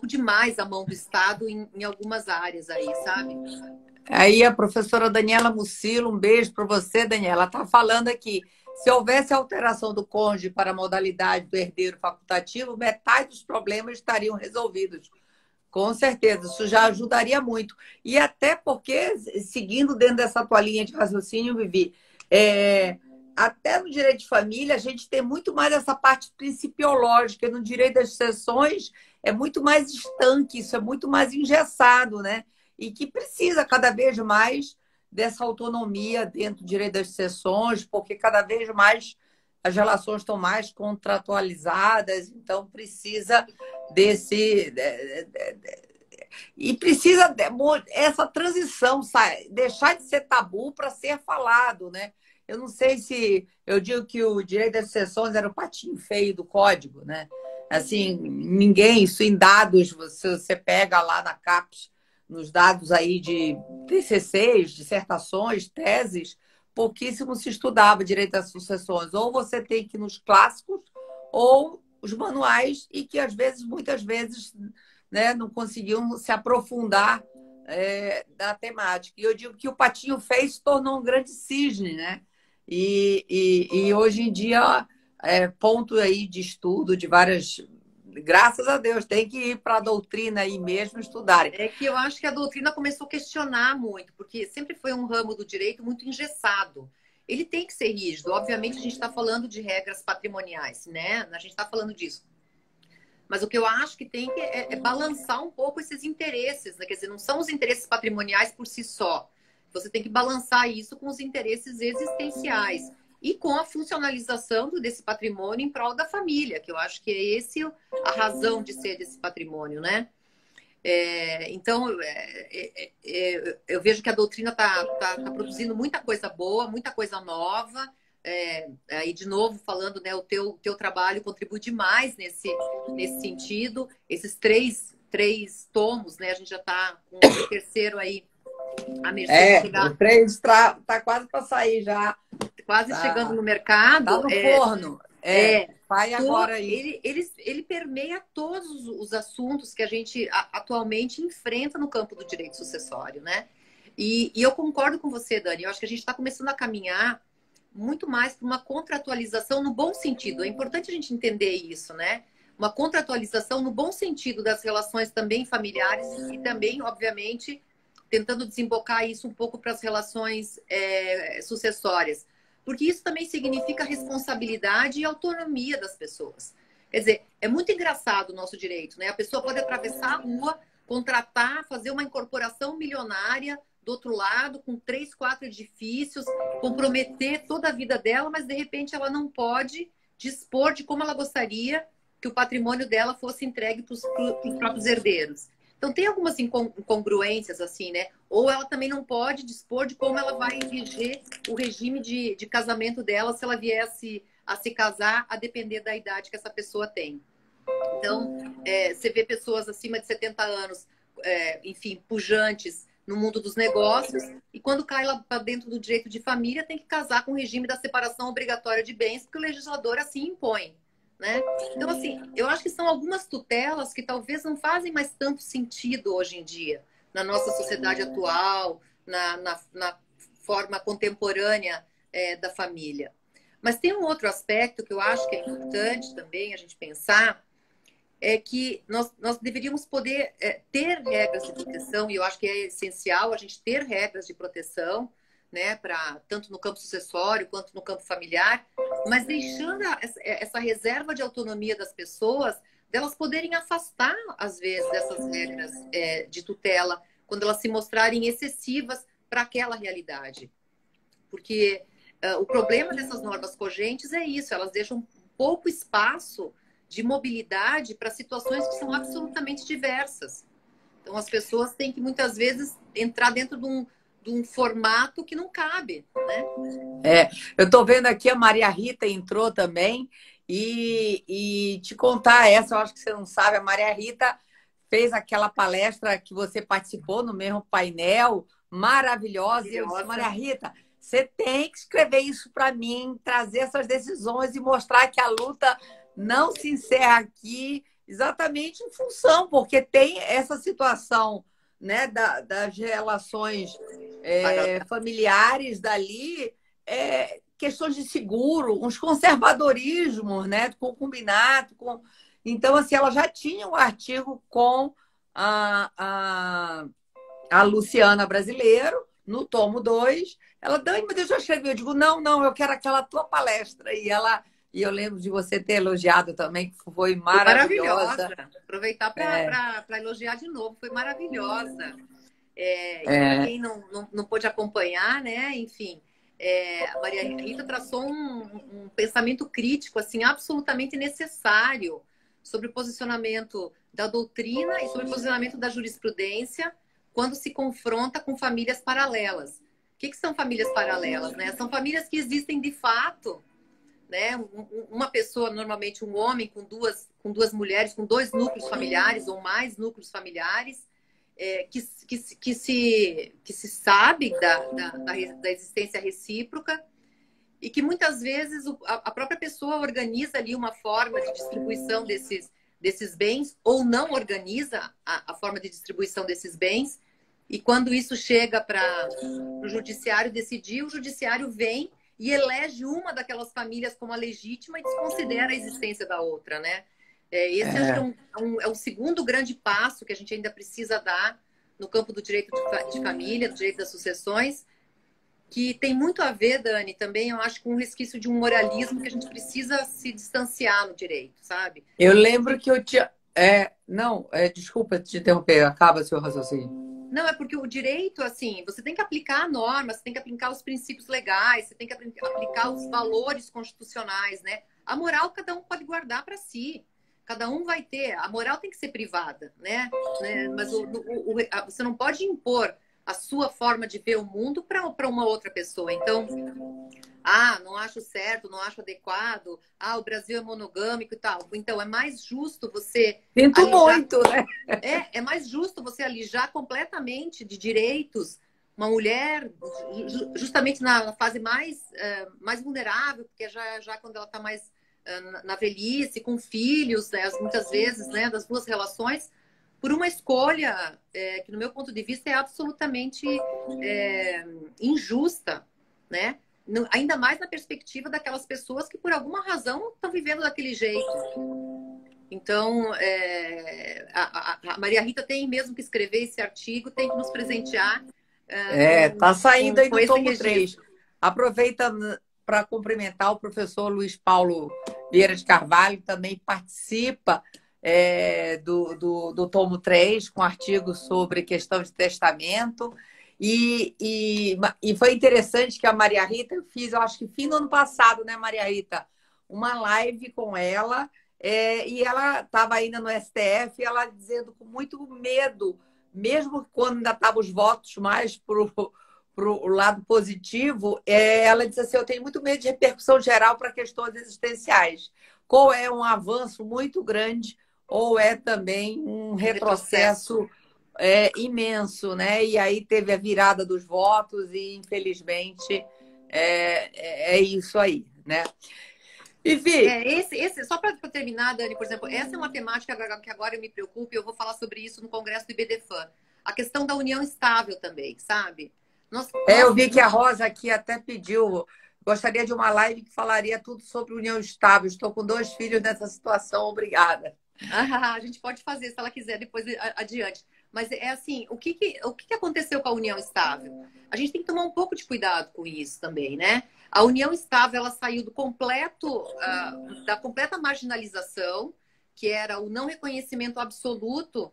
demais a mão do Estado em algumas áreas aí, sabe? Aí a professora Daniela Mucilo, um beijo para você, Daniela, está falando aqui. Se houvesse alteração do cônjuge para a modalidade do herdeiro facultativo, metade dos problemas estariam resolvidos. Com certeza, isso já ajudaria muito. E até porque, seguindo dentro dessa tua linha de raciocínio, Vivi, até no direito de família, a gente tem muito mais essa parte principiológica. No direito das sucessões, é muito mais estanque, isso é muito mais engessado, né? E que precisa cada vez mais dessa autonomia dentro do direito das sucessões, porque cada vez mais as relações estão mais contratualizadas, então precisa e precisa essa transição, deixar de ser tabu para ser falado, né? Eu não sei se eu digo que o direito das sucessões era o patinho feio do código, né? Assim, ninguém, isso em dados, você pega lá na CAPES, nos dados aí de TCCs, dissertações, teses, pouquíssimo se estudava direito das sucessões. Ou você tem que ir nos clássicos, ou os manuais, e que às vezes, muitas vezes, né, não conseguiam se aprofundar da temática. E eu digo que o patinho feio se tornou um grande cisne, né? E hoje em dia ponto aí de estudo de várias. Graças a Deus, tem que ir para a doutrina aí mesmo estudarem. É que eu acho que a doutrina começou a questionar muito, porque sempre foi um ramo do direito muito engessado. Ele tem que ser rígido. Obviamente, a gente está falando de regras patrimoniais, né? A gente está falando disso. Mas o que eu acho que tem que é balançar um pouco esses interesses, né? Quer dizer, não são os interesses patrimoniais por si só. Você tem que balançar isso com os interesses existenciais e com a funcionalização desse patrimônio em prol da família, que eu acho que é esse a razão de ser desse patrimônio, né? Então, eu vejo que a doutrina está produzindo muita coisa boa, muita coisa nova. Aí, de novo, falando, né, o teu trabalho contribui demais nesse sentido. Esses três tomos, né? A gente já está com o terceiro aí. A Mercedes o 3 está quase para sair já. Quase chegando no mercado. Está no forno. Vai agora aí. Ele permeia todos os assuntos que a gente atualmente enfrenta no campo do direito sucessório, né? E eu concordo com você, Dani. Eu acho que a gente está começando a caminhar muito mais para uma contratualização no bom sentido. É importante a gente entender isso, né? Uma contratualização no bom sentido das relações também familiares e também, obviamente, tentando desembocar isso um pouco para as relações sucessórias. Porque isso também significa responsabilidade e autonomia das pessoas. Quer dizer, é muito engraçado o nosso direito, né? A pessoa pode atravessar a rua, contratar, fazer uma incorporação milionária do outro lado, com 3, 4 edifícios, comprometer toda a vida dela, mas de repente ela não pode dispor de como ela gostaria que o patrimônio dela fosse entregue para os próprios herdeiros. Então tem algumas incongruências assim, né? Ou ela também não pode dispor de como ela vai reger o regime de casamento dela se ela viesse a se casar, a depender da idade que essa pessoa tem. Então, você vê pessoas acima de 70 anos, enfim, pujantes no mundo dos negócios, e quando cai lá para dentro do direito de família, tem que casar com o regime da separação obrigatória de bens, porque o legislador assim impõe, né? Então, assim, eu acho que são algumas tutelas que talvez não fazem mais tanto sentido hoje em dia, na nossa sociedade atual, na forma contemporânea da família. Mas tem um outro aspecto que eu acho que é importante também a gente pensar, é que nós deveríamos poder ter regras de proteção, e eu acho que é essencial a gente ter regras de proteção, né, tanto no campo sucessório quanto no campo familiar, mas deixando essa reserva de autonomia das pessoas, delas poderem afastar, às vezes, essas regras de tutela, quando elas se mostrarem excessivas para aquela realidade. Porque o problema dessas normas cogentes é isso, elas deixam pouco espaço de mobilidade para situações que são absolutamente diversas. Então, as pessoas têm que, muitas vezes, entrar dentro de um formato que não cabe, né? Eu estou vendo aqui, a Maria Rita entrou também, e te contar essa, eu acho que você não sabe, a Maria Rita fez aquela palestra que você participou no mesmo painel, maravilhosa. E eu disse, Maria Rita, você tem que escrever isso para mim, trazer essas decisões e mostrar que a luta não se encerra aqui exatamente em função, porque tem essa situação, né, das relações familiares dali, questões de seguro, uns conservadorismos, né, concubinato. Então, assim, ela já tinha um artigo com a Luciana Brasileiro, no tomo 2. Ela, Dani, mas deixa eu escrever. Eu digo, não, eu quero aquela tua palestra. E eu lembro de você ter elogiado também, que foi maravilhosa. Aproveitar para elogiar de novo, foi maravilhosa. E para quem não pôde acompanhar, né? Enfim, a Maria Rita traçou um pensamento crítico, assim, absolutamente necessário sobre o posicionamento da doutrina e sobre o posicionamento da jurisprudência quando se confronta com famílias paralelas. O que são famílias paralelas, né? São famílias que existem de fato, né? Uma pessoa, normalmente um homem com duas mulheres, com 2 núcleos familiares ou mais núcleos familiares, que se sabe da existência recíproca, e que muitas vezes a própria pessoa organiza ali uma forma de distribuição desses bens, ou não organiza a forma de distribuição desses bens, e quando isso chega para o judiciário decidir, o judiciário vem e elege uma daquelas famílias como a legítima e desconsidera a existência da outra, né? Esse acho que é um segundo grande passo que a gente ainda precisa dar no campo do direito de família, do direito das sucessões, que tem muito a ver, Dani, também, eu acho, com um resquício de um moralismo que a gente precisa se distanciar no direito, sabe? Eu lembro que eu tinha... desculpa te interromper, acaba seu raciocínio. Não, é porque o direito, assim, você tem que aplicar a norma, você tem que aplicar os princípios legais, você tem que aplicar os valores constitucionais, né? A moral cada um pode guardar para si. Cada um vai ter. A moral tem que ser privada, né? Mas você não pode impor a sua forma de ver o mundo para uma outra pessoa. Então, não acho certo, não acho adequado. O Brasil é monogâmico e tal. Então, é mais justo você... Sinto muito, né? É mais justo você alijar completamente de direitos uma mulher, justamente na fase mais vulnerável, porque já quando ela está mais na velhice, com filhos, né, muitas vezes, né, das 2 relações, por uma escolha que, no meu ponto de vista, é absolutamente injusta, né? Ainda mais na perspectiva daquelas pessoas que, por alguma razão, estão vivendo daquele jeito. Então, a Maria Rita tem mesmo que escrever esse artigo, tem que nos presentear. Tá saindo aí do tomo 3. Registro. Aproveita para cumprimentar o professor Luiz Paulo Vieira de Carvalho, também participa do tomo 3, com artigos sobre questão de testamento. E foi interessante que a Maria Rita, eu fiz, eu acho que fim do ano passado, né, Maria Rita? Uma live com ela, e ela estava ainda no STF, e ela dizendo com muito medo, mesmo quando ainda estavam os votos mais para o lado positivo, ela disse assim: eu tenho muito medo de repercussão geral para questões existenciais. Qual é um avanço muito grande ou é também um retrocesso imenso, né? E aí teve a virada dos votos e, infelizmente, é isso aí, né? Enfim. Só para terminar, Dani, por exemplo, essa é uma temática que agora eu me preocupo e eu vou falar sobre isso no congresso do IBDFAN. A questão da união estável também, sabe? Eu vi que a Rosa aqui até pediu, gostaria de uma live que falaria tudo sobre união estável. Estou com 2 filhos nessa situação, obrigada. A gente pode fazer, se ela quiser, depois adiante. Mas é assim, o que aconteceu com a união estável? A gente tem que tomar um pouco de cuidado com isso também, né? A união estável, ela saiu da completa marginalização, que era o não reconhecimento absoluto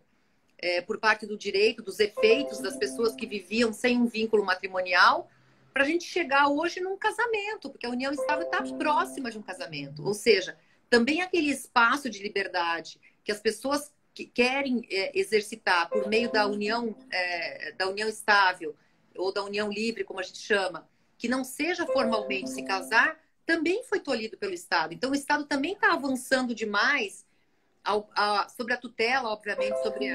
por parte do direito, dos efeitos das pessoas que viviam sem um vínculo matrimonial, para a gente chegar hoje num casamento, porque a união estável está próxima de um casamento. Ou seja, também aquele espaço de liberdade que as pessoas que querem exercitar por meio da união estável ou da união livre, como a gente chama, que não seja formalmente se casar, também foi tolhido pelo Estado. Então, o Estado também está avançando demais sobre a tutela, obviamente, sobre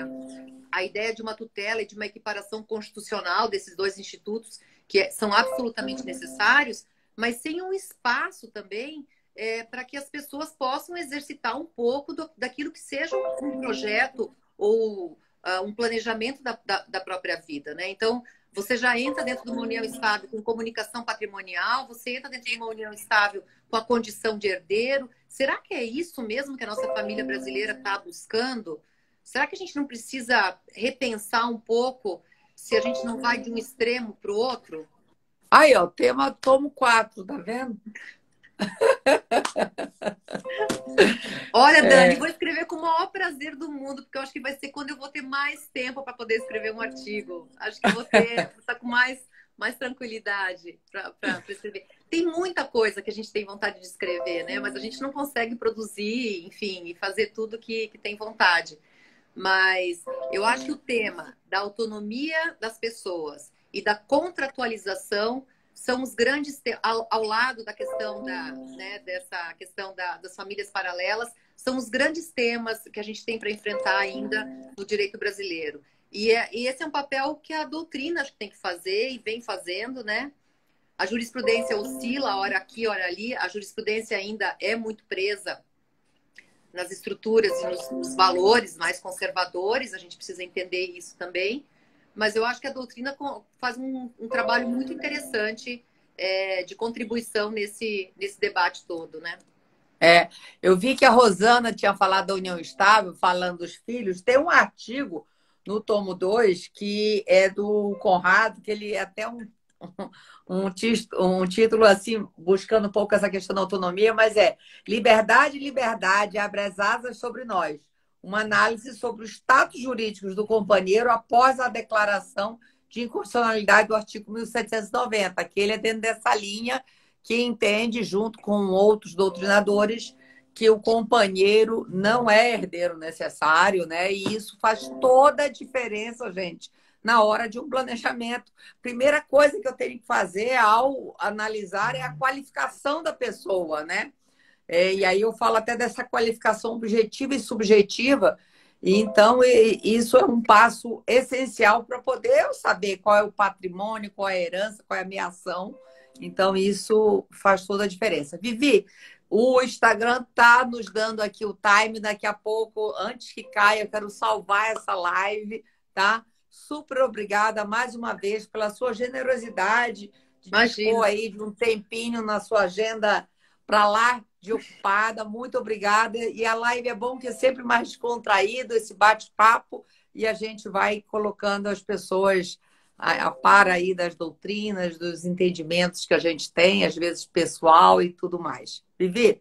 a ideia de uma tutela e de uma equiparação constitucional desses 2 institutos que são absolutamente necessários, mas sem um espaço também para que as pessoas possam exercitar um pouco daquilo que seja um projeto ou um planejamento da própria vida, né? Então, você já entra dentro de uma união estável com comunicação patrimonial, você entra dentro de uma união estável com a condição de herdeiro. Será que é isso mesmo que a nossa família brasileira está buscando? Será que a gente não precisa repensar um pouco se a gente não vai de um extremo para o outro? Aí, ó, tema tomo 4, tá vendo? Olha, Dani, vou escrever com o maior prazer do mundo, porque eu acho que vai ser quando eu vou ter mais tempo para poder escrever um artigo. Acho que vou estar com mais tranquilidade para escrever. Tem muita coisa que a gente tem vontade de escrever, né? Mas a gente não consegue produzir, enfim, e fazer tudo que tem vontade. Mas eu acho que o tema da autonomia das pessoas e da contratualização são os grandes ao lado da questão dessa questão das famílias paralelas, são os grandes temas que a gente tem para enfrentar ainda no direito brasileiro. E esse é um papel que a doutrina acho que tem que fazer e vem fazendo, né? A jurisprudência oscila, hora aqui, hora ali. A jurisprudência ainda é muito presa nas estruturas e nos valores mais conservadores. A gente precisa entender isso também. Mas eu acho que a doutrina faz um trabalho muito interessante de contribuição nesse debate todo, né? Eu vi que a Rosana tinha falado da união estável, falando dos filhos. Tem um artigo no tomo 2 que é do Conrado, que ele é até um título assim, buscando um pouco essa questão da autonomia, mas Liberdade, Liberdade, abre as asas sobre nós. Uma análise sobre os status jurídicos do companheiro após a declaração de inconstitucionalidade do artigo 1790, que ele é dentro dessa linha que entende, junto com outros doutrinadores, que o companheiro não é herdeiro necessário, né? E isso faz toda a diferença, gente, na hora de um planejamento. Primeira coisa que eu tenho que fazer ao analisar é a qualificação da pessoa, né? E aí eu falo até dessa qualificação objetiva e subjetiva. E então, isso é um passo essencial para poder eu saber qual é o patrimônio, qual é a herança, qual é a minha ação. Então, isso faz toda a diferença. Vivi, o Instagram está nos dando aqui o time. Daqui a pouco, antes que caia, eu quero salvar essa live, tá? Super obrigada mais uma vez pela sua generosidade de dispor aí de um tempinho na sua agenda para lá de ocupada. Muito obrigada. E a live é bom que é sempre mais descontraído, esse bate-papo, e a gente vai colocando as pessoas a par aí das doutrinas, dos entendimentos que a gente tem, às vezes pessoal e tudo mais. Vivi,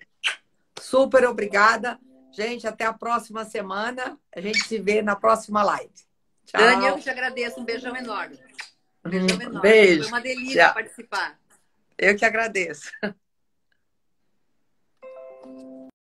super obrigada. Gente, até a próxima semana. A gente se vê na próxima live. Tchau. Dani, eu te agradeço. Um beijão enorme. Um beijão enorme. Beijo. Foi uma delícia participar. Eu que agradeço.